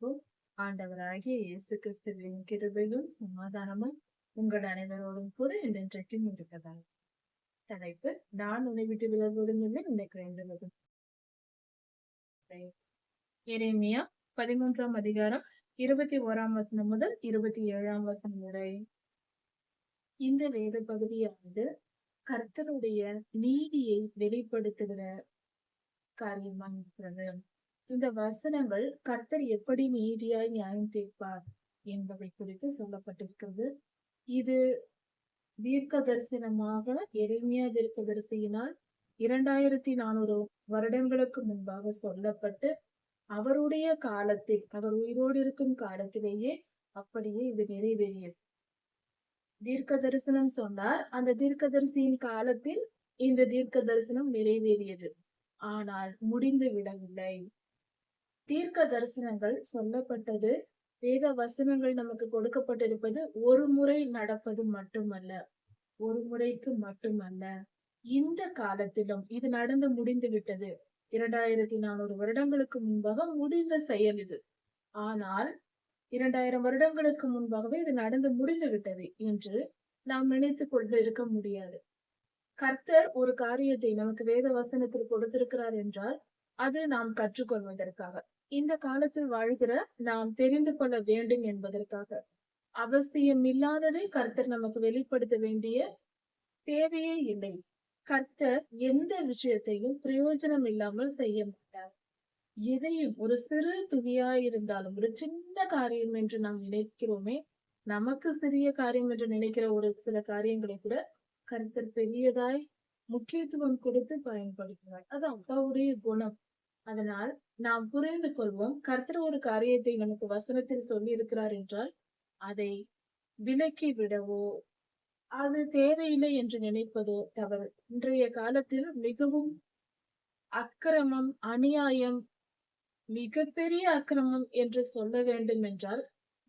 பார்ப்போம். ஆண்டவராகிய இயேசு கிறிஸ்துவின் கிருபையும் சமாதானமும் உங்கள் அனைவரோடும் கூட என்றென்றைக்கும் இருக்கிறதா. தலைப்பு: நான் உன்னை விட்டு விலகுவதும் இல்லை, உன்னை கைவிடுவதும். எரேமியா 13ஆம் அதிகாரம் 21ஆம் வசனம் முதல் 27ஆம் வசனம் வரை. இந்த வேத பகுதியானது கர்த்தருடைய நீதியை வெளிப்படுத்துகிற காரியமாக இருக்கிறது. இந்த வசனங்கள் கர்த்தர் எப்படி நீதியாய் நியாயம் தீர்ப்பார் என்பதை குறித்து சொல்லப்பட்டிருக்கிறது. இது தீர்க்க தரிசனமாக எரேமியா தீர்க்க தரிசியினால் 2400 வருடங்களுக்கு முன்பாக சொல்லப்பட்டு, அவருடைய காலத்தில், அவர் உயிரோடு இருக்கும் காலத்திலேயே அப்படியே இது நிறைவேறியது. தீர்க்க தரிசனம் சொன்னார், அந்த தீர்க்க தரிசியின் காலத்தில் இந்த தீர்க்க தரிசனம் நிறைவேறியது. ஆனால் முடிந்து விடவில்லை. தீர்க்க தரிசனங்கள் சொல்லப்பட்டது, வேத வசனங்கள் நமக்கு கொடுக்கப்பட்டிருப்பது ஒரு முறை நடப்பது மட்டுமல்ல, ஒரு முறைக்கு மட்டுமல்ல, இந்த காலத்திலும் இது நடந்து முடிந்து விட்டது. 2400 வருடங்களுக்கு முன்பாக முடிந்த செயல் இது. ஆனால் 2000 வருடங்களுக்கு முன்பாகவே இது நடந்து முடிந்து விட்டது என்று நாம் நினைத்துக் கொண்டு இருக்க முடியாது. கர்த்தர் ஒரு காரியத்தை நமக்கு வேத வசனத்தில் கொடுத்திருக்கிறார் என்றால் அது நாம் கற்றுக்கொள்வதற்காக, இந்த காலத்தில் வாழ்கிற நாம் தெரிந்து கொள்ள வேண்டும் என்பதற்காக. அவசியம் இல்லாததை கர்த்தர் நமக்கு வெளிப்படுத்த வேண்டிய தேவையே இல்லை. கர்த்தர் எந்த விஷயத்தையும் பிரயோஜனம் இல்லாமல் செய்ய மாட்டார். எதையும், ஒரு சிறு துளியாயிருந்தாலும், ஒரு சின்ன காரியம் என்று நாம் நினைக்கிறோமே, நமக்கு சிறிய காரியம் என்று நினைக்கிற ஒரு சில காரியங்களை கூட கர்த்தர் பெரியதாய் முக்கியத்துவம் கொடுத்து பயன்படுத்துவார். அது அப்பாவுடைய குணம். அதனால் நாம் புரிந்து கொள்வோம், கர்த்தர் ஒரு காரியத்தை நமக்கு வசனத்தில் சொல்லி இருக்கிறார் என்றால் அதை விலக்கி விடவோ, அது தேவையில்லை என்று நினைப்பதோ தவறு. இன்றைய காலத்தில் மிகவும் அக்கிரமம், அநியாயம், மிகப்பெரிய அக்கிரமம் என்று சொல்ல வேண்டும் என்றால்,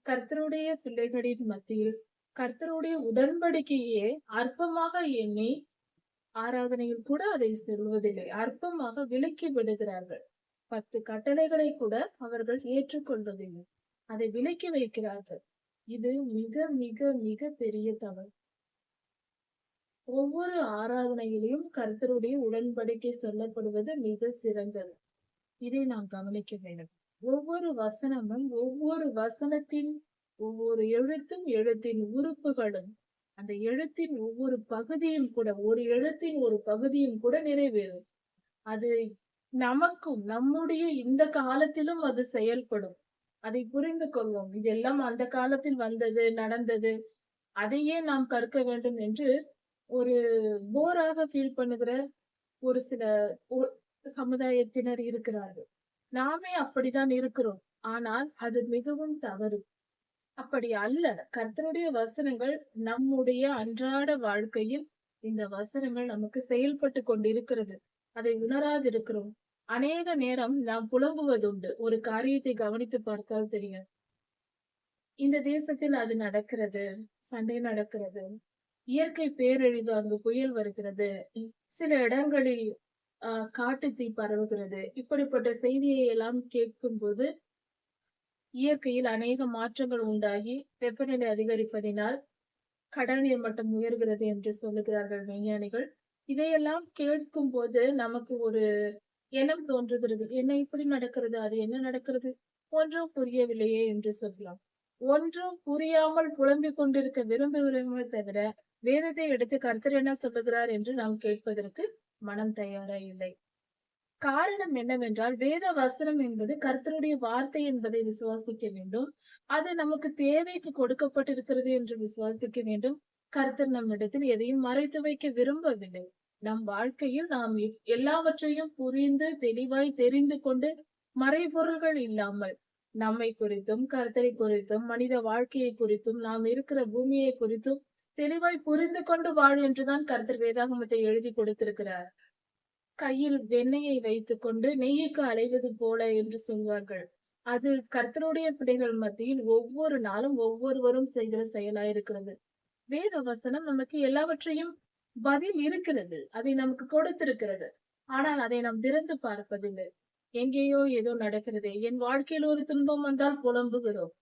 கர்த்தருடைய பிள்ளைகளின் மத்தியில் கர்த்தருடைய உடன்படிக்கையே அற்பமாக எண்ணி ஆராதனையில் கூட அதை சொல்வதில்லை, அற்பமாக விலக்கி விடுகிறார்கள். 10 கட்டளைகளை கூட அவர்கள் ஏற்றுக்கொள்வதில்லை, அதை விலக்கி வைக்கிறார்கள். இது மிக மிக மிக பெரிய தவறு. ஒவ்வொரு ஆராதனையிலும் கர்த்தருடைய உடன்படிக்கை சொல்லப்படுவது மிக சிறந்தது. இதை நாம் கவனிக்க வேண்டும். ஒவ்வொரு வசனமும், ஒவ்வொரு வசனத்தின் ஒவ்வொரு எழுத்தும், எழுத்தின் உறுப்புகளும், அந்த எழுத்தின் ஒவ்வொரு பகுதியும் கூட, ஒரு எழுத்தின் ஒரு பகுதியும் கூட நிறைவேறும். அது நமக்கும், நம்முடைய இந்த காலத்திலும் அது செயல்படும். அதை புரிந்து கொள்வோம். இதெல்லாம் அந்த காலத்தில் வந்தது, நடந்தது, அதையே நாம் கற்க வேண்டும் என்று ஒரு போராக ஃபீல் பண்ணுகிற ஒரு சில சமுதாயத்தினர் இருக்கிறார்கள். நாமே அப்படித்தான் இருக்கிறோம். ஆனால் அது மிகவும் தவறு. அப்படி அல்ல. கர்த்தருடைய வசனங்கள் நம்முடைய அன்றாட வாழ்க்கையில் இந்த வசனங்கள் நமக்கு செயல்பட்டு கொண்டிருக்கிறது. அதை உணராதிருக்கிறோம். அநேக நேரம் நாம் புலம்புவதுண்டு. ஒரு காரியத்தை கவனித்து பார்த்தால் தெரியும். இந்த தேசத்தில் அது நடக்கிறது, சண்டை நடக்கிறது, இயற்கை பேரழிவு, அங்கு புயல் வருகிறது, சில இடங்களில் காட்டுத்தீ பரவுகிறது. இப்படிப்பட்ட செய்தியை எல்லாம் கேட்கும் போது இயற்கையில் அநேக மாற்றங்கள் உண்டாகி வெப்பநிலை அதிகரிப்பதினால் கடல் நீர் மட்டம் உயர்கிறது என்று சொல்லுகிறார்கள் விஞ்ஞானிகள். இதையெல்லாம் கேட்கும் போது நமக்கு ஒரு எண்ணம் தோன்றுகிறது, என்ன இப்படி நடக்கிறது, அது என்ன நடக்கிறது, ஒன்றும் புரியவில்லையே என்று சொல்லலாம். ஒன்றும் புரியாமல் புலம்பிக் கொண்டிருக்க விரும்புகிறோமே தவிர, வேதத்தை எடுத்து கர்த்தர் என்ன சொல்லுகிறார் என்று நாம் கேட்பதற்கு மனம் தயாரா இல்லை. காரணம் என்னவென்றால், வேத வசனம் என்பது கர்த்தருடைய வார்த்தை என்பதை விசுவாசிக்க வேண்டும். அது நமக்கு தேவைக்கு கொடுக்கப்பட்டிருக்கிறது என்று விசுவாசிக்க வேண்டும். கர்த்தர் நம்மிடத்தில் எதையும் மறைத்து வைக்க விரும்பவில்லை. நம் வாழ்க்கையில் நாம் எல்லாவற்றையும் புரிந்து தெளிவாய் தெரிந்து கொண்டு, மறைபொருள்கள் இல்லாமல் நம்மை குறித்தும், கர்த்தரை குறித்தும், மனித வாழ்க்கையை குறித்தும், நாம் இருக்கிற பூமியை குறித்தும் தெளிவாய் புரிந்து கொண்டு வாழ் என்றுதான் கர்த்தர் வேதாகமத்தை எழுதி கொடுத்திருக்கிறார். கையில் வெண்ணெயை வைத்துக் கொண்டு நெய்யுக்கு அலைவது போல என்று சொல்வார்கள். அது கர்த்தருடைய பிள்ளைகள் மத்தியில் ஒவ்வொரு நாளும் ஒவ்வொருவரும் செய்கிற செயலாயிருக்கிறது. வேத வசனம் நமக்கு எல்லாவற்றையும் பதில் இருக்கிறது, அதை நமக்கு கொடுத்திருக்கிறது. ஆனால் அதை நாம் திறந்து பார்ப்பதில்லை. எங்கேயோ ஏதோ நடக்கிறதே. என் வாழ்க்கையில் ஒரு துன்பம் வந்தால் புலம்புகிறோம்.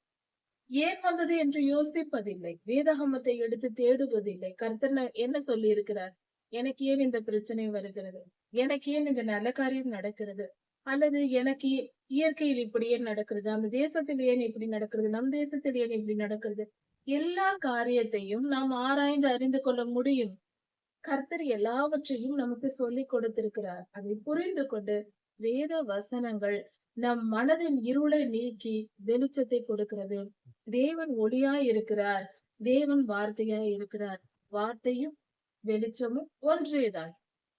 ஏன் வந்தது என்று யோசிப்பதில்லை. வேதாகமத்தை எடுத்து தேடுவதில்லை. கர்த்தர் என்ன சொல்லி இருக்கிறார்? எனக்கு ஏன் இந்த பிரச்சனை வருகிறது? எனக்கு ஏன் இந்த நல்ல காரியம் நடக்கிறது? அல்லது எனக்கு இயற்கையில் இப்படி ஏன் நடக்கிறது? அந்த தேசத்தில் ஏன் இப்படி நடக்கிறது? நம் தேசத்தில் ஏன் இப்படி நடக்கிறது? எல்லா காரியத்தையும் நாம் ஆராய்ந்து அறிந்து கொள்ள முடியும். கர்த்தர் எல்லாவற்றையும் நமக்கு சொல்லிக் கொடுத்திருக்கிறார். அதை புரிந்து கொண்டு வேத வசனங்கள் நம் மனதின் இருளை நீக்கி வெளிச்சத்தை கொடுக்கிறது. தேவன் ஒளியாய் இருக்கிறார். தேவன் வார்த்தையாய் இருக்கிறார். வார்த்தையும் வெளிச்சமும் ஒன்றேதான்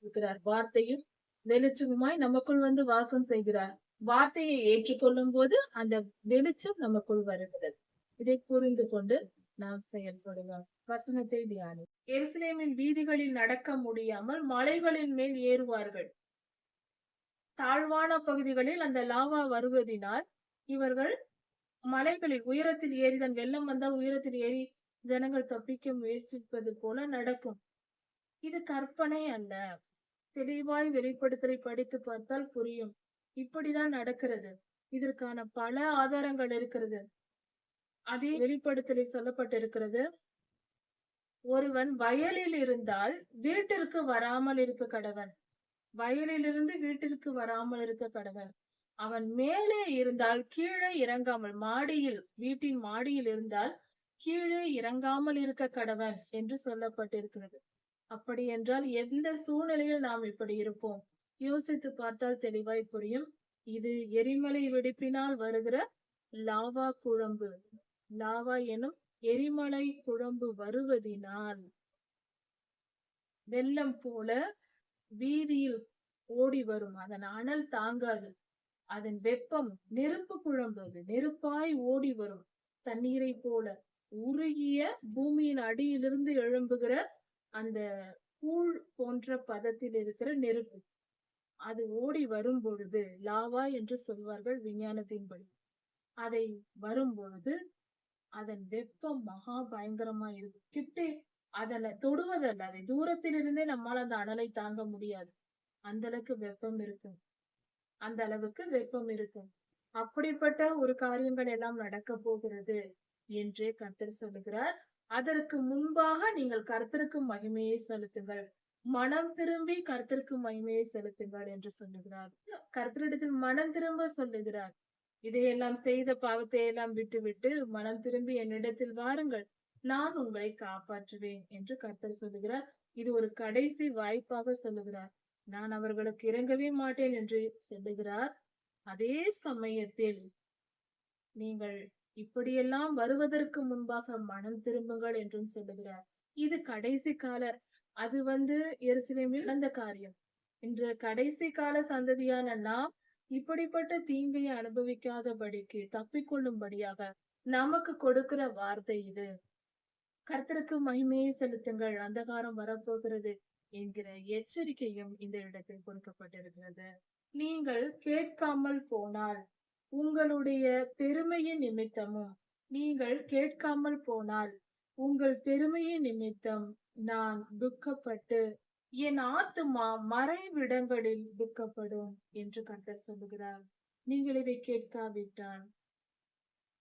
இருக்கிறார். வார்த்தையும் வெளிச்சமுமாய் நமக்குள் வந்து வாசம் செய்கிறார். வார்த்தையை ஏற்றுக்கொள்ளும் போது அந்த வெளிச்சம் நமக்குள் வருகிறது. இதை புரிந்து கொண்டு நாம் செயல்படுவோம். வசனத்தை தியானி. எருசலேமின் வீதிகளில் நடக்க முடியாமல் மலைகளின் மேல் ஏறுவார்கள். தாழ்வான பகுதிகளில் அந்த லாவா வருவதினால் இவர்கள் மலைகளில் உயரத்தில் ஏறிதான், வெள்ளம் வந்தால் உயரத்தில் ஏறி ஜனங்கள் தப்பிக்க முயற்சிப்பது போல நடக்கும். இது கற்பனை அல்ல. தெளிவாய் வெளிப்படுத்தலை படித்து பார்த்தால் புரியும். இப்படிதான் நடக்கிறது. இதற்கான பல ஆதாரங்கள் இருக்கிறது. அதே வெளிப்படுத்தலில் சொல்லப்பட்டிருக்கிறது, ஒருவன் வயலில் இருந்தால் வீட்டிற்கு வராமல் இருக்க கடவன். வயலிலிருந்து வீட்டிற்கு வராமல் இருக்க கடவன். அவன் மேலே இருந்தால் கீழே இறங்காமல், வீட்டின் மாடியில் இருந்தால் கீழே இறங்காமல் இருக்க கடவன் என்று சொல்லப்பட்டிருக்கிறது. அப்படி என்றால் எந்த சூழ்நிலையில் நாம் இப்படி இருப்போம்? யோசித்து பார்த்தால் தெளிவாய் புரியும். இது எரிமலை வெடிப்பினால் வருகிற லாவா குழம்பு. லாவா எனும் எரிமலை குழம்பு வருவதினால் வெள்ளம் போல வீதியில் ஓடி வரும். அதன் அனல் தாங்காது. அதன் வெப்பம் நெருப்பு குழம்பு. அது நெருப்பாய் ஓடி வரும். தண்ணீரை போல உருகிய பூமியின் அடியிலிருந்து எழும்புகிற அந்த கூழ் போன்ற பதத்தில் இருக்கிற நெருப்பு. அது ஓடி வரும் பொழுது லாவா என்று சொல்வார்கள் விஞ்ஞானத்தின்படி. அதை வரும் பொழுது அதன் வெப்பம் மகா பயங்கரமா இருக்கும். கிட்டே அதனை தொடுவதல்ல, அதை தூரத்தில் இருந்தே நம்மால் அந்த அனலை தாங்க முடியாது. அந்த அளவுக்கு வெப்பம் இருக்கும். அந்த அளவுக்கு வெப்பம் இருக்கும். அப்படிப்பட்ட ஒரு காரியங்கள் எல்லாம் நடக்க போகிறது என்றே கர்த்தர் சொல்லுகிறார். அதற்கு முன்பாக நீங்கள் கர்த்தருக்கு மகிமையை செலுத்துங்கள். மனம் திரும்பி கர்த்தருக்கு மகிமையை செலுத்துங்கள் என்று சொல்லுகிறார். கர்த்தரிடத்தில் மனம் திரும்ப சொல்லுகிறார். இதையெல்லாம் செய்த பாவத்தை எல்லாம் விட்டுவிட்டு மனம் திரும்பி என்னிடத்தில் வாருங்கள், நான் உங்களை காப்பாற்றுவேன் என்று கர்த்தர் சொல்லுகிறார். இது ஒரு கடைசி வாய்ப்பாக சொல்லுகிறார். நான் அவர்களுக்கு இறங்கவே மாட்டேன் என்று சொல்லுகிறார். அதே சமயத்தில் நீங்கள் இப்படியெல்லாம் வருவதற்கு முன்பாக மனம் திரும்புங்கள் என்றும் சொல்லுகிறார். இது கடைசி கால, அது எருசலேமில் நடந்த காரியம். இன்று கடைசி கால சந்ததியான நாம் இப்படிப்பட்ட தீங்கை அனுபவிக்காதபடிக்கு தப்பிக்கொள்ளும்படியாக நமக்கு கொடுக்கிற வார்த்தை இது. கர்த்தருக்கு மகிமையை செலுத்துங்கள், அந்தகாரம் வரப்போகிறது என்கிற எச்சரிக்கையும் இந்த இடத்தில் கொடுக்கப்பட்டிருக்கிறது. நீங்கள் கேட்காமல் போனால் உங்களுடைய பெருமையின் நிமித்தமும், நீங்கள் கேட்காமல் போனால் உங்கள் பெருமையின் நிமித்தம் நான் துக்கப்பட்டு என் ஆத்துமா மறைவிடங்களில் துக்கப்படும் என்று கர்த்தர் சொல்லுகிறார். நீங்கள் இதை கேட்காவிட்டால்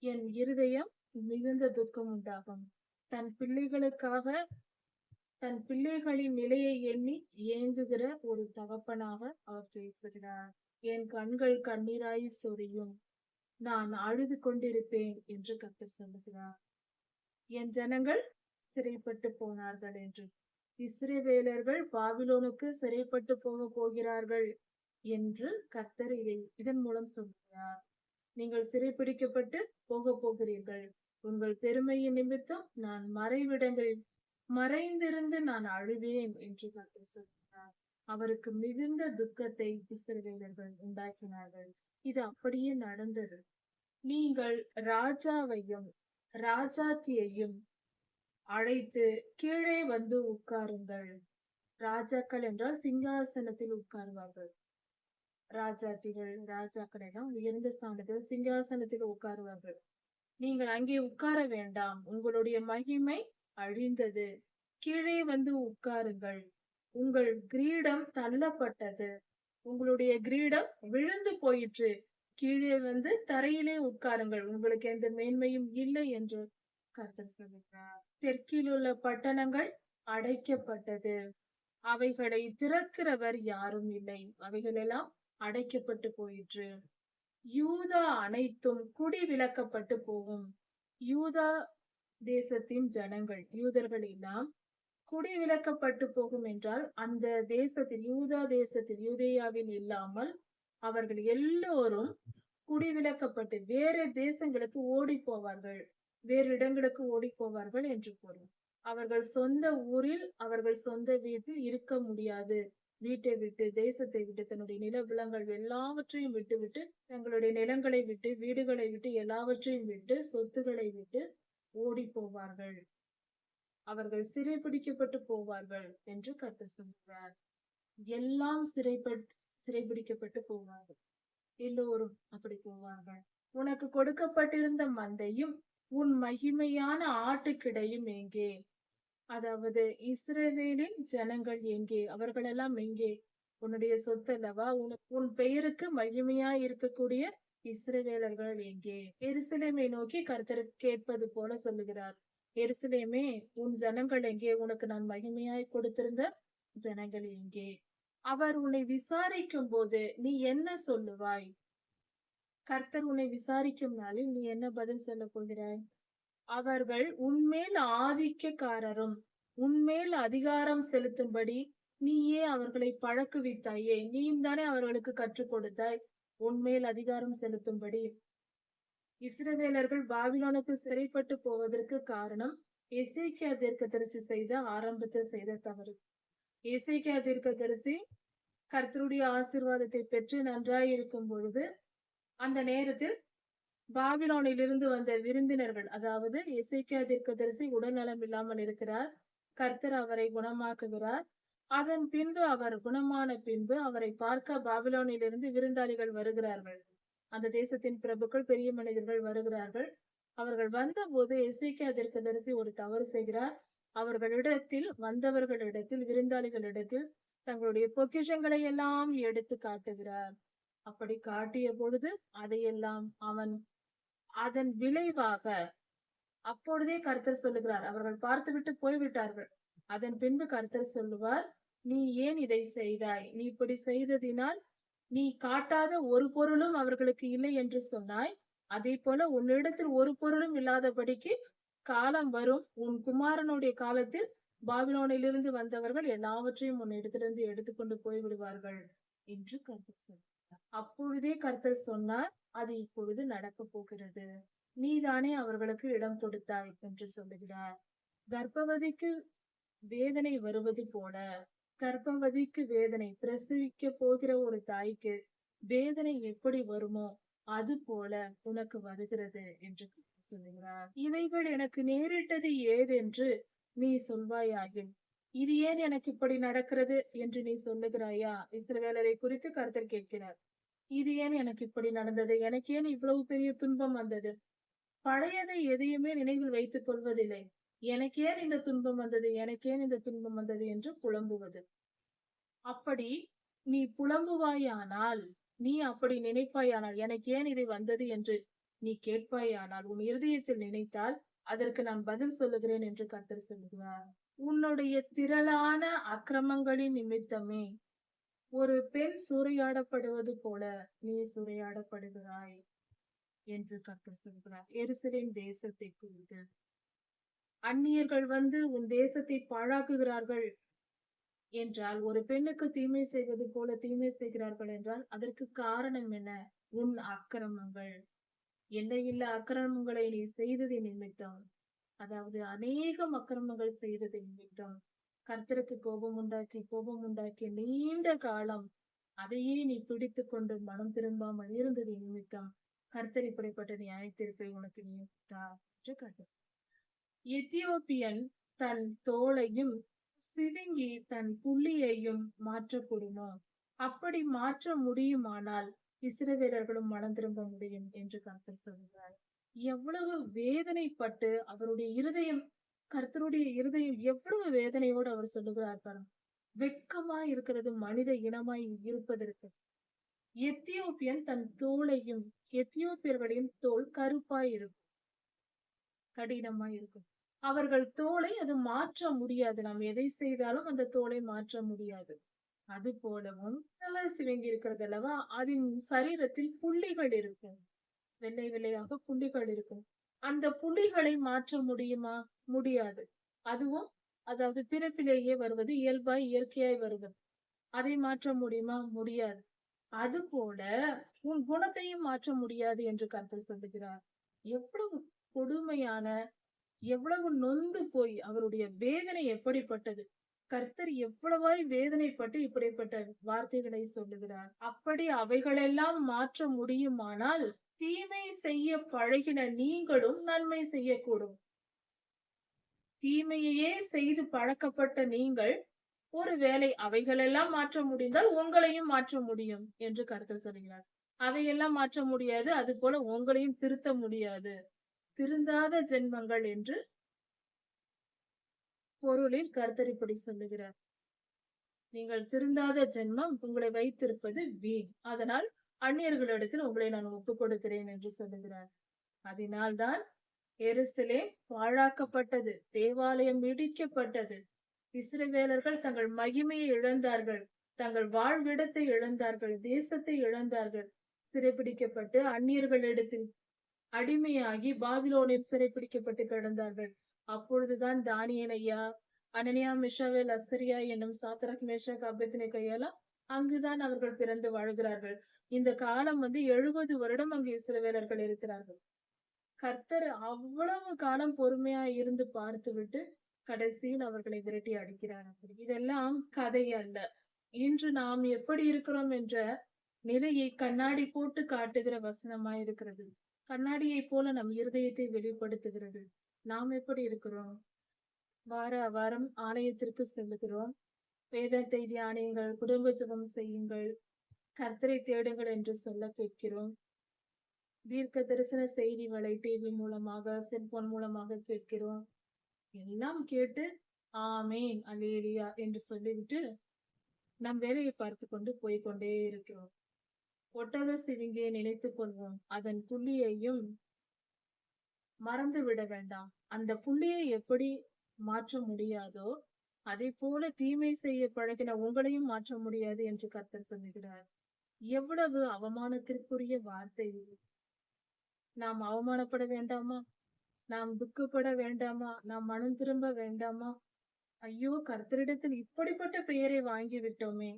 என் இருதயம் மிகுந்த துக்கம் உண்டாகும். தன் பிள்ளைகளுக்காக, தன் பிள்ளைகளின் நிலையை எண்ணி ஏங்குகிற ஒரு தகப்பனாக அவர் பேசுகிறார். என் கண்கள் கண்ணீராய் சொரியும், நான் அழுது கொண்டிருப்பேன் என்று கர்த்தர் சொல்லுகிறார். என் ஜனங்கள் சிறைப்பட்டு போனார்கள் என்று, இஸ்ரவேலர்கள் பாபிலோனுக்கு சிறைப்பட்டு போகிறார்கள் என்று கர்த்தர் இதன் மூலம் சொல்கிறார். நீங்கள் சிறைப்பிடிக்கப்பட்டு போகிறீர்கள். உங்கள் பெருமையின் நிமித்தம் நான் மறைவிடங்களில் மறைந்திருந்து நான் அழுவேன் என்று கர்த்தர் சொல்கிறார். அவருக்கு மிகுந்த துக்கத்தை இஸ்ரவேலர்கள் உண்டாக்கினார்கள். இது அப்படியே நடந்தது. நீங்கள் ராஜாவையும் ராஜாத்தியையும் அழைத்து கீழே வந்து உட்காருங்கள். ராஜாக்கள் என்றால் சிங்காசனத்தில் உட்காருவார்கள். ராஜாத்திகள், ராஜாக்கள் எல்லாம் உயர்ந்த ஸ்தானத்தில் சிங்காசனத்தில் உட்காருவார்கள். நீங்கள் அங்கே உட்கார வேண்டாம், உங்களுடைய மகிமை அழிந்தது. கீழே வந்து உட்காருங்கள். உங்கள் கிரீடம் தள்ளப்பட்டது. உங்களுடைய கிரீடம் விழுந்து போயிற்று. கீழே வந்து தரையிலே உட்காருங்கள். உங்களுக்கு எந்த மேன்மையும் இல்லை என்று கர்த்தர் சொல்லுகிறார். தெற்கில் உள்ள பட்டணங்கள் அடைக்கப்பட்டது. அவைகளை திறக்கிறவர் யாரும் இல்லை. அவைகள் எல்லாம் அடைக்கப்பட்டு போயிற்று. யூதா அனைத்தும் குடிவிலக்கப்பட்டு போகும். யூதா தேசத்தின் ஜனங்கள், யூதர்கள் எல்லாம் குடிவிலக்கப்பட்டு போகும் என்றால், அந்த தேசத்தில், யூதா தேசத்தில், யூதேயாவில் இல்லாமல் அவர்கள் எல்லோரும் குடிவிலக்கப்பட்டு வேறு தேசங்களுக்கு ஓடி போவார்கள். வேறு இடங்களுக்கு ஓடி போவார்கள் என்று பொருள். அவர்கள் சொந்த ஊரில், அவர்கள் சொந்த வீட்டில் இருக்க முடியாது. வீட்டை விட்டு, தேசத்தை விட்டு, தன்னுடைய நிலபுலங்கள் எல்லாவற்றையும் விட்டுவிட்டு, தங்களுடைய நிலங்களை விட்டு, வீடுகளை விட்டு, எல்லாவற்றையும் விட்டு, சொத்துக்களை விட்டு ஓடி போவார்கள். அவர்கள் சிறைபிடிக்கப்பட்டு போவார்கள் என்று கர்த்தர் சொல்கிறார். எல்லாம் சிறைபிடிக்கப்பட்டு போவார்கள். எல்லோரும் அப்படி போவார்கள். உனக்கு கொடுக்கப்பட்டிருந்த மந்தையும் உன் மகிமையான ஆட்டுக்கிடையும் எங்கே? அதாவது இஸ்ரவேலின் ஜனங்கள் எங்கே? அவர்களெல்லாம் எங்கே? உன்னுடைய சொத்து அல்லவா? உன் பெயருக்கு மகிமையா இருக்கக்கூடிய இஸ்ரவேலர்கள் எங்கே? எருசலேமை நோக்கி கர்த்தர் கேட்பது போல சொல்லுகிறார். எருசலேமே, உன் ஜனங்கள் எங்கே? உனக்கு நான் மகிமையாய் கொடுத்திருந்த ஜனங்கள் எங்கே? அவர் உன்னை விசாரிக்கும் போது நீ என்ன சொல்லுவாய்? கர்த்தர் உன்னை விசாரிக்கும் நாளில் நீ என்ன பதில் சொல்ல போகிறாய்? அவர்கள் உன்மேல் ஆதிக்கக்காரரும் உன்மேல் அதிகாரம் செலுத்தும்படி நீயே அவர்களை பழக்குவித்தாயே. நீயும் தானே அவர்களுக்கு கற்றுக் கொடுத்தாய் உன்மேல் அதிகாரம் செலுத்தும்படி. இஸ்ரவேலர்கள் பாபிலோனுக்கு சிறைப்பட்டு போவதற்கு காரணம் எசேக்கியா தீர்க்கதரிசி செய்த ஆரம்பத்தில் செய்த தவறு. எசேக்கியா தீர்க்கதரிசி கர்த்தருடைய ஆசீர்வாதத்தை பெற்று நன்றாய் இருக்கும் பொழுது, அந்த நேரத்தில் பாபிலோனில் இருந்து வந்த விருந்தினர்கள், அதாவது எசேக்கியா தீர்க்கதரிசி உடல்நலம் இல்லாமல் இருக்கிறார். கர்த்தர் அவரை குணமாக்குகிறார். அதன் பின்பு அவர் குணமான பின்பு அவரை பார்க்க பாபிலோனில் இருந்து விருந்தாளிகள் வருகிறார்கள். அந்த தேசத்தின் பிரபுக்கள், பெரிய மனிதர்கள் வருகிறார்கள். அவர்கள் வந்தபோது எசேக்கியா தீர்க்கதரிசி ஒரு தவறு செய்கிறார். வந்தவர்களிடத்தில், விருந்தாளிகளிடத்தில் தங்களுடைய பொக்கிஷங்களை எல்லாம் எடுத்து காட்டுகிறார். அப்படி காட்டிய பொழுது அதையெல்லாம் அதன் விளைவாக அப்பொழுதே கர்த்தர் சொல்லுகிறார், அவர்கள் பார்த்துவிட்டு போய்விட்டார்கள். அதன் பின்பு கர்த்தர் சொல்லுவார், நீ ஏன் இதை செய்தாய்? நீ இப்படி செய்ததினால் நீ காட்டாத ஒரு பொருளும் அவர்களுக்கு இல்லை என்று சொன்னாய். அதே போல உன்னிடத்தில் ஒரு பொருளும் இல்லாதபடிக்கு காலம் வரும். உன் குமாரனுடைய காலத்தில் பாபிலோனிலிருந்து வந்தவர்கள் எல்லாவற்றையும் உன் இடத்திலிருந்து எடுத்துக்கொண்டு போய்விடுவார்கள் என்று கர்த்தர் சொன்னார். அப்பொழுதே கர்த்தர் சொன்னார், அது இப்பொழுது நடக்க போகிறது. நீதானே அவர்களுக்கு இடம் கொடுத்தாய் என்று சொல்லுகிறார். கர்ப்பவதிக்கு வேதனை வருவது போல, கர்ப்பவதிக்கு வேதனை, பிரசவிக்க போகிற ஒரு தாய்க்கு வேதனை எப்படி வருமோ அது போல உனக்கு வருகிறது என்று சொல்லுகிறார். இவைகள் எனக்கு நேரிட்டது ஏதென்று நீ சொல்வாயாகில், இது ஏன் எனக்கு இப்படி நடக்கிறது என்று நீ சொல்லுகிறாயா? இஸ்ரவேலரை குறித்து கர்த்தர் கேட்கிறார். இது ஏன் எனக்கு இப்படி நடந்தது? எனக்கு ஏன் இவ்வளவு பெரிய துன்பம் வந்தது? பழையதை எதையுமே நினைவில் வைத்துக் கொள்வதில்லை. எனக்கு ஏன் இந்த துன்பம் வந்தது, எனக்கு ஏன் இந்த துன்பம் வந்தது என்று புலம்புவது. அப்படி நீ புலம்புவாயானால், நீ அப்படி நினைப்பாயானால், எனக்கு ஏன் இது வந்தது என்று நீ கேட்பாயானால், உன் இருதயத்தில் நினைத்தால் அதற்கு நான் பதில் சொல்லுகிறேன் என்று கர்த்தர் சொல்லுகிறார். உன்னுடைய திரளான அக்கிரமங்களின் நிமித்தமே ஒரு பெண் சூறையாடப்படுவது போல நீ சூறையாடப்படுகிறாய் என்று கர்த்தர் சொல்கிறார். எருசலேம் தேசத்தை குறித்து அந்நியர்கள் வந்து உன் தேசத்தை பாழாக்குகிறார்கள் என்றால், ஒரு பெண்ணுக்கு தீமை செய்வது போல தீமை செய்கிறார்கள் என்றால் அதற்கு காரணம் என்ன? உன் அக்கிரமங்கள். எல்லையில்லா அக்கிரமங்களை நீ செய்தது நிமித்தம், அதாவது அநேகம் அக்கிரமங்கள் செய்தது நிமித்தம் கர்த்தருக்கு கோபம் உண்டாக்கி நீண்ட காலம் அதையே நீ பிடித்து கொண்டு மனம் திரும்பாமல் இருந்தது நிமித்தம் கர்த்தர் இப்படிப்பட்ட நியாயத்தீர்ப்பை உனக்கு நியமித்தார் என்று கர்த்தர். எத்தியோப்பியன் தன் தோளையும் சிவிங்கி தன் புள்ளியையும் மாற்றக்கூடுமோ? அப்படி மாற்ற முடியுமானால் இஸ்ரவேலர்களும் மனம் திரும்ப முடியும் என்று கர்த்தர் சொல்கிறார். எவ்வளவு வேதனைப்பட்டு அவருடைய இருதயம், கர்த்தருடைய இருதயம் எவ்வளவு வேதனையோடு அவர் சொல்லுகிறார் பாருங்க. வெட்கமாய் இருக்கிறது மனித இனமாய் இருப்பதற்கு. எத்தியோப்பியன் தன் தோலையும், எத்தியோப்பியர்களின் தோல் கருப்பாய் இருக்கும், கடினமாய் இருக்கும். அவர்கள் தோலை அது மாற்ற முடியாது. நாம் எதை செய்தாலும் அந்த தோலை மாற்ற முடியாது. அது போலவும் தலை சிவங்கி இருக்கிறது அல்லவா, அதன் சரீரத்தில் புள்ளிகள் இருக்கும். வெள்ளை வெள்ளையாக புள்ளிகள் இருக்கும். அந்த புள்ளிகளை மாற்ற முடியுமா? முடியாது. அதுவும் அதாவது பிறப்பிலேயே வருவது, இயல்பாய் இயற்கையாய் வருவது. அதை மாற்ற முடியுமா? முடியாது. அதுபோல உன் குணத்தையும் மாற்ற முடியாது என்று கர்த்தர் சொல்லுகிறார். எவ்வளவு கொடுமையான, எவ்வளவு நொந்து போய் அவருடைய வேதனை எப்படிப்பட்டது. கர்த்தர் எவ்வளவாய் வேதனைப்பட்டு இப்படிப்பட்ட வார்த்தைகளை சொல்லுகிறார். அப்படி அவைகளெல்லாம் மாற்ற முடியுமானால் தீமை செய்ய பழகின நீங்களும் நன்மை செய்யக்கூடும். தீமையையே செய்து பழக்கப்பட்ட நீங்கள் ஒருவேளை அவைகளெல்லாம் மாற்ற முடிந்தால் உங்களையும் மாற்ற முடியும் என்று கர்த்தர் சொல்கிறார். அவையெல்லாம் மாற்ற முடியாது, அது போல உங்களையும் திருத்த முடியாது. திருந்தாத ஜென்மங்கள் என்று பொருளில் கர்த்தர் இப்படி சொல்லுகிறார். நீங்கள் திருந்தாத ஜென்மம் உங்களை வைத்திருப்பது வீண். அதனால் அந்நியர்களிடத்தில் உங்களை நான் ஒப்புக் கொடுக்கிறேன் என்று சொல்லுகிறார். அதனால்தான் எருசலேம் பாழாக்கப்பட்டது, தேவாலயம் இடிக்கப்பட்டது. இஸ்ரவேலர்கள் தங்கள் மகிமையை இழந்தார்கள், தங்கள் வாழ்விடத்தை இழந்தார்கள், தேசத்தை இழந்தார்கள். சிறைபிடிக்கப்பட்டு அந்நியர்களிடத்தில் அடிமையாகி பாபிலோனில் சிறைபிடிக்கப்பட்டு கிடந்தார்கள். அப்பொழுதுதான் தானியேல் ஐயா, அனனியா, மிஷாவேல், அசரியா என்னும் சாத்ராக், மேஷாக், அபேத்நேகோயெல்லாம் அங்குதான் அவர்கள் பிறந்து வாழ்கிறார்கள். இந்த காலம் 70 வருடம் அங்கு இஸ்ரவேலர்கள் இருக்கிறார்கள். கர்த்தர் அவ்வளவு காலம் பொறுமையா இருந்து பார்த்துவிட்டு கடைசியில் அவர்களை விரட்டி அடிக்கிறார். அப்படி இதெல்லாம் கதை அல்ல. இன்று நாம் எப்படி இருக்கிறோம் என்ற நிலையை கண்ணாடி போட்டு காட்டுகிற வசனமாய் இருக்கிறது. கண்ணாடியை போல நம் இருதயத்தை வெளிப்படுத்துகிறது. நாம் எப்படி இருக்கிறோம்? வார வாரம் ஆலயத்திற்கு செல்லுகிறோம், வேதத்தை தியானியுங்கள், குடும்ப ஜெபம் செய்யுங்கள், கர்த்தரை தேடுங்கள் என்று சொல்ல கேட்கிறோம். தீர்க்க தரிசன செய்திகளை டிவி மூலமாக, செல்போன் மூலமாக கேட்கிறோம். எல்லாம் கேட்டு ஆமேன் அல்லேலூயா என்று சொல்லிவிட்டு நம் வேலையை பார்த்து கொண்டு போய்கொண்டே இருக்கிறோம். ஒட்டக சிவிங்கியை நினைத்துக் கொள்வோம், அதன் புள்ளியையும் மறந்து விட வேண்டாம். அந்த புள்ளியை எப்படி மாற்ற முடியாதோ அதை போல தீமை செய்ய பழகின உங்களையும் மாற்ற முடியாது என்று கர்த்தர் சொல்லுகிறார். எவ்வளவு அவமானத்திற்குரிய வார்த்தை இது. நாம் அவமானப்பட வேண்டாமா? நாம் துக்கப்பட வேண்டாமா? நாம் மனம் திரும்ப வேண்டாமா? ஐயோ, கர்த்தரிடத்தில் இப்படிப்பட்ட பெயரை வாங்கி விட்டோமே.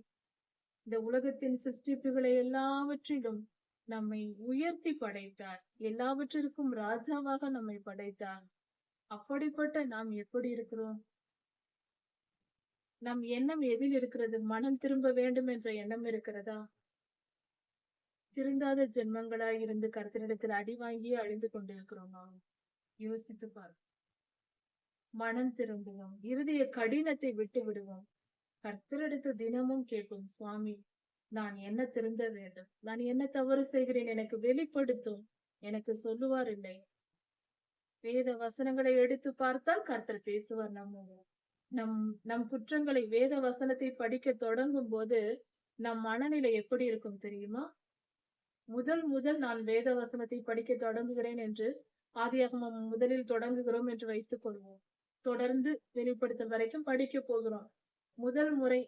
இந்த உலகத்தின் சிருஷ்டிப்புகளை எல்லாவற்றிலும் நம்மை உயர்த்தி படைத்தார். எல்லாவற்றிற்கும் ராஜாவாக நம்மை படைத்தார். அப்படிப்பட்ட நாம் எப்படி இருக்கிறோம்? நம் எண்ணம் எதில் இருக்கிறது? மனம் திரும்ப வேண்டும் என்ற எண்ணம் இருக்கிறதா? திருந்தாத ஜென்மங்களாய் இருந்து கர்த்தரிடத்தில் அடி வாங்கியே அழிந்து கொண்டிருக்கிறோமா? யோசித்து பார். மனம் திரும்புவோம், இருதய கடினத்தை விட்டு விடுவோம். கர்த்தரிடத்து தினமும் கேட்போம், சுவாமி, நான் என்ன திருந்த வேண்டும்? நான் என்ன தவறு செய்கிறேன்? எனக்கு வெளிப்படுத்தும். எனக்கு சொல்லுவார் இல்லை. வேத வசனங்களை எடுத்து பார்த்தால் கர்த்தர் பேசுவார் நம்மோடு. நம் நம் குற்றங்களை வேத வசனத்தை படிக்க தொடங்கும் போது நம் மனநிலை எப்படி இருக்கும் தெரியுமா? முதல் நான் வேத வசனத்தை படிக்க தொடங்குகிறேன் என்று ஆதியாகமம் முதலில் தொடங்குகிறோம் என்று வைத்துக் கொள்வோம். தொடர்ந்து வெளிப்படுத்தல் வரைக்கும் படிக்க போகிறோம். முதல் முறை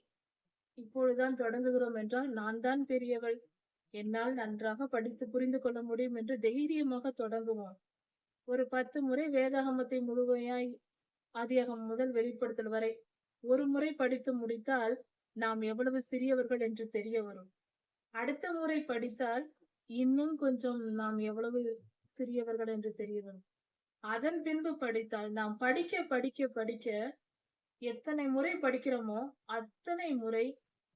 இப்பொழுதுதான் தொடங்குகிறோம் என்றால் நான் தான் பெரியவள், என்னால் நன்றாக படித்து புரிந்து கொள்ள முடியும் என்று தைரியமாக தொடங்குவோம். ஒரு 10 முறை வேதாகமத்தை முழுமையாய் ஆதியாகமம் முதல் வெளிப்படுத்தல் வரை ஒரு முறை படித்து முடித்தால் நாம் எவ்வளவு சிறியவர்கள் என்று தெரிய வரும். அடுத்த முறை படித்தால் இன்னும் கொஞ்சம் நாம் எவ்வளவு சிறியவர்கள் என்று தெரிய வரும். அதன் பின்பு படித்தால் நாம் படிக்க படிக்க படிக்க எத்தனை முறை படிக்கிறோமோ அத்தனை முறை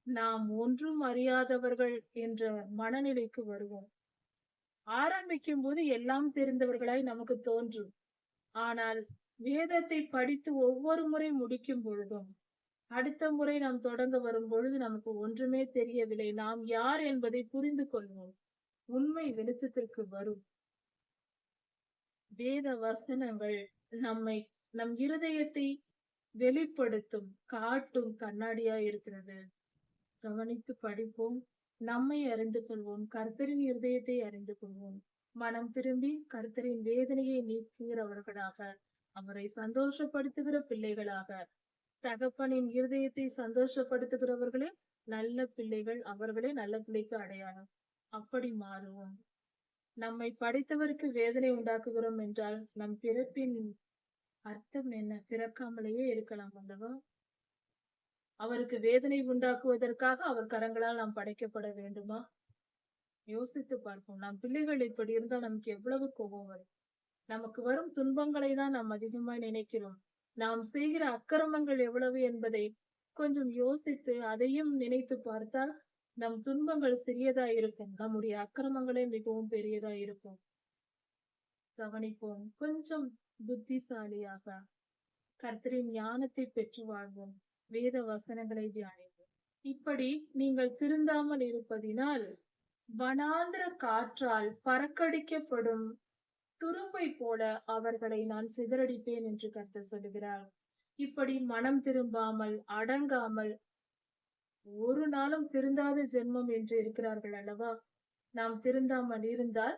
நாம் ஒன்றும் அறியாதவர்கள் என்ற மனநிலைக்கு வருவோம். ஆரம்பிக்கும் போது எல்லாம் தெரிந்தவர்களாய் நமக்கு தோன்றும். ஆனால் வேதத்தை படித்து ஒவ்வொரு முறை முடிக்கும் பொழுதும் அடுத்த முறை நாம் தொடங்க வரும் பொழுது நமக்கு ஒன்றுமே தெரியவில்லை. நாம் யார் என்பதை புரிந்து கொள்வோம். உண்மை வெளிச்சத்திற்கு வரும். வேத வசனங்கள் நம் இருதயத்தை வெளிப்படுத்தும், காட்டும் கண்ணாடியா இருக்கிறது. கவனித்து படிப்போம். நம்மை அறிந்து கொள்வோம். கர்த்தரின் இருதயத்தை அறிந்து கொள்வோம். மனம் திரும்பி கர்த்தரின் வேதனையை நீக்குகிறவர்களாக, அவரை சந்தோஷப்படுத்துகிற பிள்ளைகளாக, தகப்பனின் இருதயத்தை சந்தோஷப்படுத்துகிறவர்களே நல்ல பிள்ளைகள். அவர்களே நல்ல பிள்ளைக்கு அடையாளம். அப்படி மாறுவோம். நம்மை படைத்தவருக்கு வேதனை உண்டாக்குகிறோம் என்றால் நம் பிறப்பின் அர்த்தம் என்ன? பிறக்காமலேயே இருக்கலாம் அல்லவா? அவருக்கு வேதனை உண்டாக்குவதற்காக அவர் கரங்களால் நாம் படைக்கப்பட வேண்டுமா? யோசித்து பார்ப்போம். நம் பிள்ளைகள் இப்படி இருந்தால் நமக்கு எவ்வளவு கோபம் வரும். நமக்கு வரும் துன்பங்களை தான் நாம் அதிகமாய் நினைக்கிறோம். நாம் செய்கிற அக்கிரமங்கள் எவ்வளவு என்பதை கொஞ்சம் யோசித்து அதையும் நினைத்து பார்த்தால் நம் துன்பங்கள் சிறியதா இருக்கும். நம்முடைய அக்கிரமங்களே மிகவும் பெரியதா இருக்கும். கவனிப்போம். கொஞ்சம் புத்திசாலியாக கர்த்தரின் ஞானத்தை பெற்று வாழ்வோம். வேத வசனங்களை தியானிப்போம். இப்படி நீங்கள் திருந்தாமல் இருப்பதினால் வனாந்திர காற்றால் பறக்கடிக்கப்படும் துரும்பை போல அவர்களை நான் சிதறடிப்பேன் என்று கர்த்தர் சொல்லுகிறார். இப்படி மனம் திரும்பாமல் அடங்காமல் ஒரு நாளும் திருந்தாத ஜென்மம் என்று இருக்கிறார்கள் அல்லவா? நாம் திருந்தாமல் இருந்தால்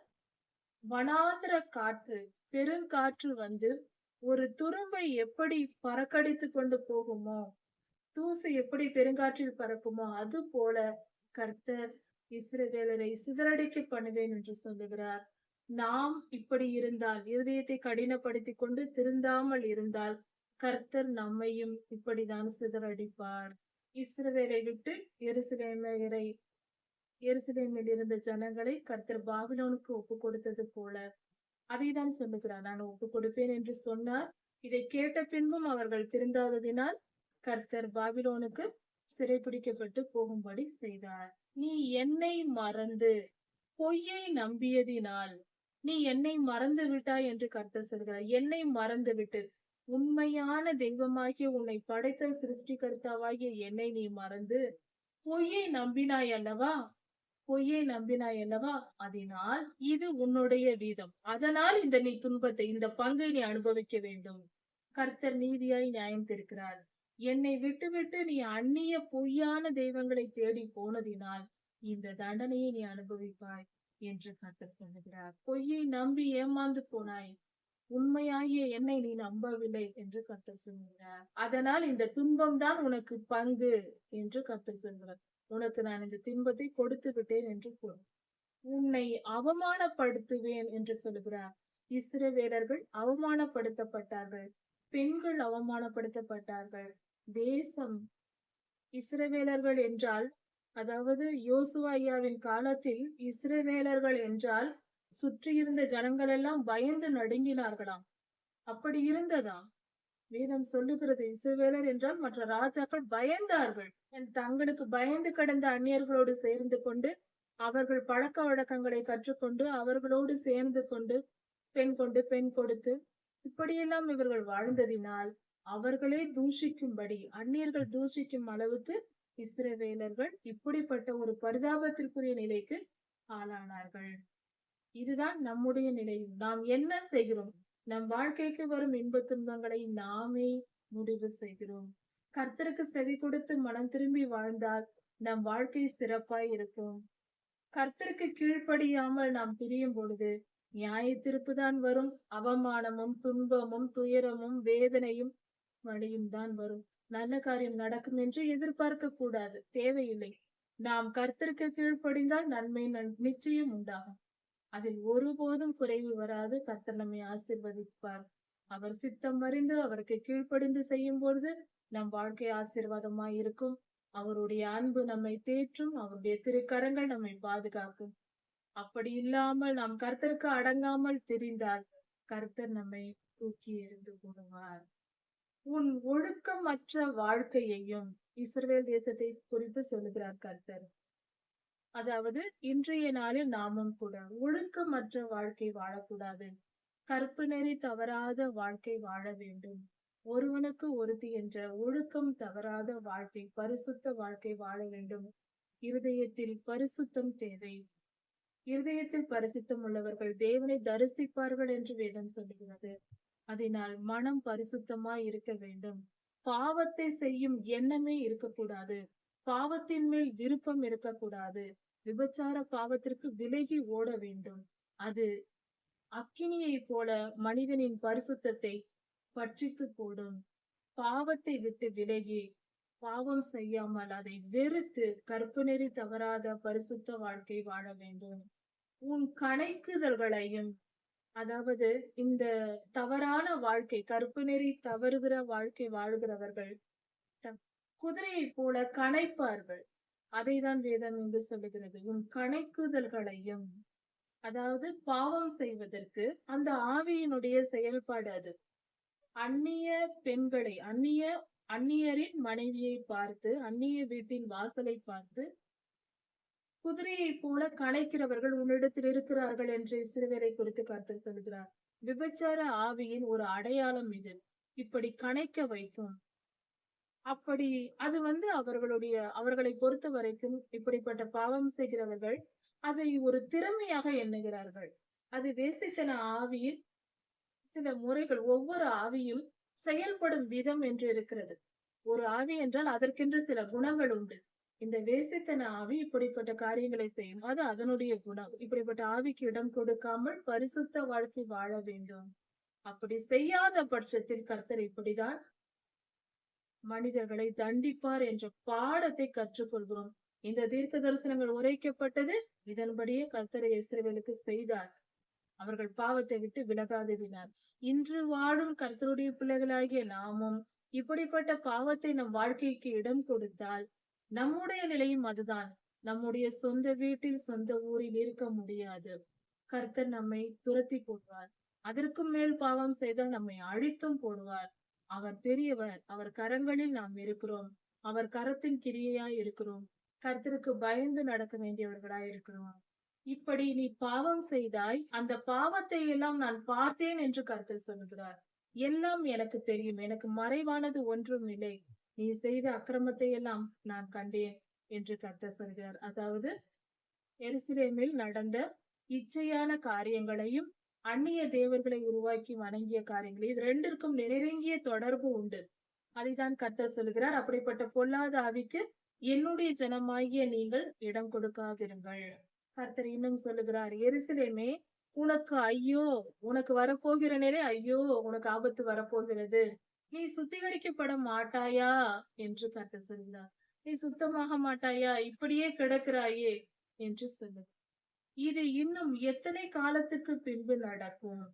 வனாந்திர காற்று, பெருங்காற்று வந்து ஒரு துரும்பை எப்படி பறக்கடித்து கொண்டு போகுமோ, தூசு எப்படி பெருங்காற்றில் பறக்குமோ, அது போல கர்த்தர் இஸ்ரவேலரை சிதறடிக்க பண்ணுவேன் என்று சொல்லுகிறார். நாம் இப்படி இருந்தால், இருதயத்தை கடினப்படுத்திக் கொண்டு திருந்தாமல் இருந்தால், கர்த்தர் நம்மையும் இப்படிதான் சிதறடிப்பார். இஸ்ரவேலை விட்டு எருசலேமில் இருந்த ஜனங்களை கர்த்தர் பாபிலோனுக்கு ஒப்பு கொடுத்தது போல அதைதான் சொல்லுகிறார். நான் ஒப்பு கொடுப்பேன் என்று சொன்னார். இதை கேட்ட பின்பும் அவர்கள் திருந்தாததினால் கர்த்தர் பாபிலோனுக்கு சிறைபிடிக்கப்பட்டு போகும்படி செய்தார். நீ என்னை மறந்து பொய்யை நம்பியதினால் நீ என்னை மறந்து விட்டாய் என்று கர்த்தர் சொல்கிறார். என்னை மறந்து விட்டு உண்மையான தெய்வமாகிய உன்னை படைத்த சிருஷ்டிகர்த்தாவாகிய என்னை நீ மறந்து பொய்யை நம்பினாய் அல்லவா? பொய்யை நம்பினாய் அல்லவா? அதனால் இது உன்னுடைய வீதம். அதனால் நீ துன்பத்தை, இந்த பங்கை நீ அனுபவிக்க வேண்டும். கர்த்தர் நீதியாய் நியாயம் தீர்க்கிறார். என்னை விட்டுவிட்டு நீ அந்நிய பொய்யான தெய்வங்களை தேடி போனதினால் இந்த தண்டனையை நீ அனுபவிப்பாய் என்று கர்த்தர் சொல்லுகிறார். பொய்யை நம்பி ஏமாந்து போனாய், உண்மையாகிய என்னை நீ நம்பவில்லை என்று கர்த்தர் சொல்லுகிறார். அதனால் இந்த துன்பம் தான் உனக்கு பங்கு என்று கர்த்தர் சொல்கிறார். உனக்கு நான் இந்த துன்பத்தை கொடுத்து விட்டேன் என்று பொருள். உன்னை அவமானப்படுத்துவேன் என்று சொல்லுகிறார். இஸ்ரவேலர்கள் அவமானப்படுத்தப்பட்டார்கள். பெண்கள் அவமானப்படுத்தப்பட்டார்கள். தேசம், இஸ்ரவேலர்கள் என்றால், அதாவது யோசுவா ஐயாவின் காலத்தில் இஸ்ரவேலர்கள் என்றால் சுற்றியிருந்த ஜனங்கள் எல்லாம் பயந்து நடுங்கினார்களாம். அப்படி இருந்ததா? வேதம் சொல்லுகிறது. இஸ்ரவேலர் என்றால் மற்ற ராஜாக்கள் பயந்தார்கள். தங்களுக்கு பயந்து கிடந்த அந்நியர்களோடு சேர்ந்து கொண்டு அவர்கள் பழக்க வழக்கங்களை கற்றுக்கொண்டு அவர்களோடு சேர்ந்து கொண்டு பெண் கொடுத்து இப்படியெல்லாம் இவர்கள் வாழ்ந்ததினால் அவர்களே தூஷிக்கும்படி, அந்நியர்கள் தூஷிக்கும் அளவுக்கு இஸ்ரவேலர்கள் இப்படிப்பட்ட ஒரு பரிதாபத்திற்குரிய நிலைக்கு ஆளானார்கள். இதுதான் நம்முடைய நிலையும். நாம் என்ன செய்கிறோம்? நம் வாழ்க்கைக்கு வரும் இன்ப துன்பங்களை நாமே முடிவு செய்கிறோம். கர்த்தருக்கு செவி கொடுத்து மனம் திரும்பி வாழ்ந்தால் நம் வாழ்க்கை சிறப்பாய் இருக்கும். கர்த்தருக்கு கீழ்ப்படியாமல் நாம் திரியும் பொழுது நியாய தீர்ப்பு தான் வரும். அவமானமும் துன்பமும் துயரமும் வேதனையும் வழியும் தான் வரும். நல்ல காரியம் நடக்கும் என்று எதிர்பார்க்க கூடாது, தேவையில்லை. நாம் கர்த்தருக்கு கீழ்ப்படிந்தால் நன்மை நிச்சயம் உண்டாகும். அதில் ஒருபோதும் குறைவு வராது. கர்த்தர் நம்மை ஆசீர்வதிப்பார். அவர் சித்தம் அறிந்து அவருக்கு கீழ்ப்படிந்து செய்யும் பொழுது நம் வாழ்க்கை ஆசீர்வாதமாய் இருக்கும். அவருடைய அன்பு நம்மை தேற்றும். அவருடைய திருக்கரங்கள் நம்மை பாதுகாக்கும். அப்படி இல்லாமல் நாம் கர்த்தருக்கு அடங்காமல் திரிந்தால் கர்த்தர் நம்மை தூக்கி எறிந்து போடுவார். உன் ஒழுக்கமற்ற வாழ்க்கையையும் இஸ்ரவேல் தேசத்தை குறித்து சொல்லுகிறார் கர்த்தர். அதாவது இன்றைய நாளில் நாமும் கூட ஒழுக்கமற்ற வாழ்க்கை வாழக்கூடாது. கற்பு நெறி தவறாத வாழ்க்கை வாழ வேண்டும். ஒருவனுக்கு ஒருத்தி என்ற ஒழுக்கம் தவறாத வாழ்க்கை, பரிசுத்த வாழ்க்கை வாழ வேண்டும். இருதயத்தில் பரிசுத்தம் தேவை. இருதயத்தில் பரிசுத்தம் உள்ளவர்கள் தேவனை தரிசிப்பார்கள் என்று வேதம் சொல்லுகிறது. அதனால் மனம் பரிசுத்தமாய் இருக்க வேண்டும். பாவத்தை செய்யும் எண்ணமே இருக்கக்கூடாது. பாவத்தின் மேல் விருப்பம் இருக்கக்கூடாது. விபச்சார பாவத்திற்கு விலகி ஓட வேண்டும். அது அக்கினியைப் போல மனிதனின் பரிசுத்தத்தை பட்சித்து போடும். பாவத்தை விட்டு விலகி, பாவம் செய்யாமல் அதை வெறுத்து கற்புநெறி தவறாத பரிசுத்த வாழ்க்கை வாழ வேண்டும். உன் கணைக்குதல்களையும், அதாவது இந்த தவறான வாழ்க்கை, கற்பு நெறி தவறுகிற வாழ்க்கை வாழ்கிறவர்கள் குதிரையைப் போல கனைப்பார்கள். அதைதான் வேதம் இங்கு சொல்லுகிறது. உன் கணைக்குதல்களையும், அதாவது பாவம் செய்வதற்கு அந்த ஆவியினுடைய செயல்பாடு அது. அந்நிய பெண்களை, அந்நியரின் மனைவியை பார்த்து, அந்நிய வீட்டின் வாசலை பார்த்து குதிரையைப் போல கனைக்கிறவர்கள் உன்னிடத்தில் இருக்கிறார்கள் என்று இஸ்ரவேலை குறித்து கர்த்தர் சொல்கிறார். விபச்சார ஆவியின் ஒரு அடையாளம் இது. இப்படி கனைக்க வைக்கும். அப்படி அது அவர்களை பொறுத்த வரைக்கும் இப்படிப்பட்ட பாவம் செய்கிறவர்கள் அதை ஒரு திறமையாக எண்ணுகிறார்கள். அது வேசித்தன ஆவியின் சில முறைகள். ஒவ்வொரு ஆவியும் செயல்படும் விதம் என்று இருக்கிறது. ஒரு ஆவி என்றால் அதற்கென்று சில குணங்கள் உண்டு. இந்த வேசித்தன ஆவி இப்படிப்பட்ட காரியங்களை செய்யும். அது அதனுடைய குணம். இப்படிப்பட்ட ஆவிக்கு இடம் கொடுக்காமல் பரிசுத்த வாழ்க்கை வாழ வேண்டும். அப்படி செய்யாத பட்சத்தில் கர்த்தர் இப்படிதான் மனிதர்களை தண்டிப்பார் என்ற பாடத்தை கற்றுக்கொள்கிறோம். இந்த தீர்க்க தரிசனங்கள் உரைக்கப்பட்டது இதன்படியே கர்த்தரை இஸ்ரவேலுக்கு செய்தார். அவர்கள் பாவத்தை விட்டு விலகாததினார். இன்று வாழும் கர்த்தருடைய பிள்ளைகளாகிய நாமும் இப்படிப்பட்ட பாவத்தை நம் வாழ்க்கைக்கு இடம் கொடுத்தால் நம்முடைய நிலையும் அதுதான். நம்முடைய சொந்த வீட்டில், சொந்த ஊரில் இருக்க முடியாது. கர்த்தர் நம்மை துரத்தி போடுவார். அதற்கும் மேல் பாவம் செய்தால் நம்மை அழித்தும் போடுவார். அவர் பெரியவர். அவர் கரங்களில் நாம் இருக்கிறோம். அவர் கரத்தின் கிரியையாய் இருக்கிறோம். கர்த்தருக்கு பயந்து நடக்க வேண்டியவர்களாய் இருக்கிறோம். இப்படி நீ பாவம் செய்தாய், அந்த பாவத்தை எல்லாம் நான் பார்த்தேன் என்று கர்த்தர் சொல்கிறார். எல்லாம் எனக்கு தெரியும். எனக்கு மறைவானது ஒன்றும் இல்லை. நீ செய்த அக்கிரமத்தை எல்லாம் நான் கண்டேன் என்று கர்த்தர் சொல்கிறார். அதாவது எருசலேமில் நடந்த இச்சையான காரியங்களையும், அந்நிய தேவர்களை உருவாக்கி வணங்கிய காரியங்களையும், இது ரெண்டிற்கும் நெருங்கிய தொடர்பு உண்டு. அதைதான் கர்த்தர் சொல்கிறார். அப்படிப்பட்ட பொல்லாத ஆவிக்கு என்னுடைய ஜனமாகிய நீங்கள் இடம் கொடுக்காதிருங்கள். கர்த்தர் இன்னும் சொல்லுகிறார், எருசலேமே உனக்கு ஐயோ, உனக்கு வரப்போகிற நிலை ஐயோ, உனக்கு ஆபத்து வரப்போகிறது. நீ சுத்திகரிக்கப்பட மாட்டாயா என்று கர்த்தர் சொல்கிறார். நீ சுத்தமாக மாட்டாயா, இப்படியே கிடக்கிறாயே என்று சொல்லு. இது இன்னும் எத்தனை காலத்துக்கு பின்பு நடக்கும்?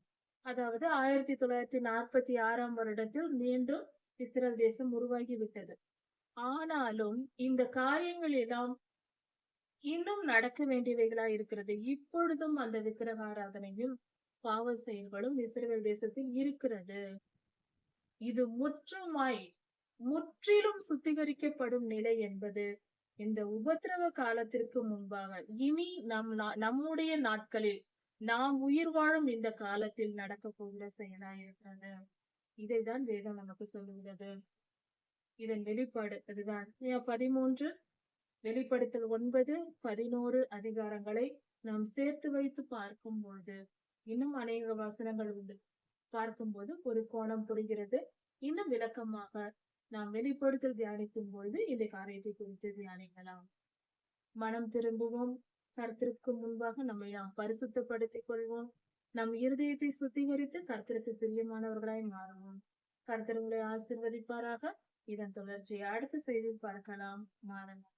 அதாவது 1946 வருடத்தில் மீண்டும் இஸ்ரேல் தேசம் உருவாகி விட்டது. ஆனாலும் இந்த காரியங்கள் எல்லாம் இன்னும் நடக்க வேண்டியவைகளா இருக்கிறது. இப்பொழுதும் அந்த விக்கிரக ஆராதனையும் பாவ செயல்களும் இஸ்ரேல் தேசத்தில் இருக்கிறது. இது முற்றிலும் சுத்திகரிக்கப்படும் நிலை என்பது இந்த உபத்திரவ காலத்திற்கு முன்பாக இனி நம்முடைய நாட்களில் நாம் உயிர் வாழும் இந்த காலத்தில் நடக்க போகிற செயலா இருக்கிறது. இதைதான் வேதம் நமக்கு சொல்லுகிறது. இதன் வெளிப்பாடு அதுதான் 13 வெளிப்படுத்தல் 9, 11 அதிகாரங்களை நாம் சேர்த்து வைத்து பார்க்கும் பொழுது இன்னும் அநேக வசனங்கள் உண்டு. பார்க்கும்போது ஒரு கோணம் புரிகிறது. இன்னும் விளக்கமாக நாம் வெளிப்படுத்தல் தியானிக்கும் பொழுது இந்த காரியத்தை குறித்து தியானிக்கலாம். மனம் திரும்புவோம். கர்த்தருக்கு முன்பாக நம்மை நாம் பரிசுத்தப்படுத்திக் கொள்வோம். நம் இருதயத்தை சுத்திகரித்து கர்த்தருக்கு பிரியமானவர்களாய் மாறுவோம். கர்த்தர் உங்களை ஆசீர்வதிப்பாராக. இதன் தொடர்ச்சியை அடுத்த செய்தியில் பார்க்கலாம். மாறலாம்.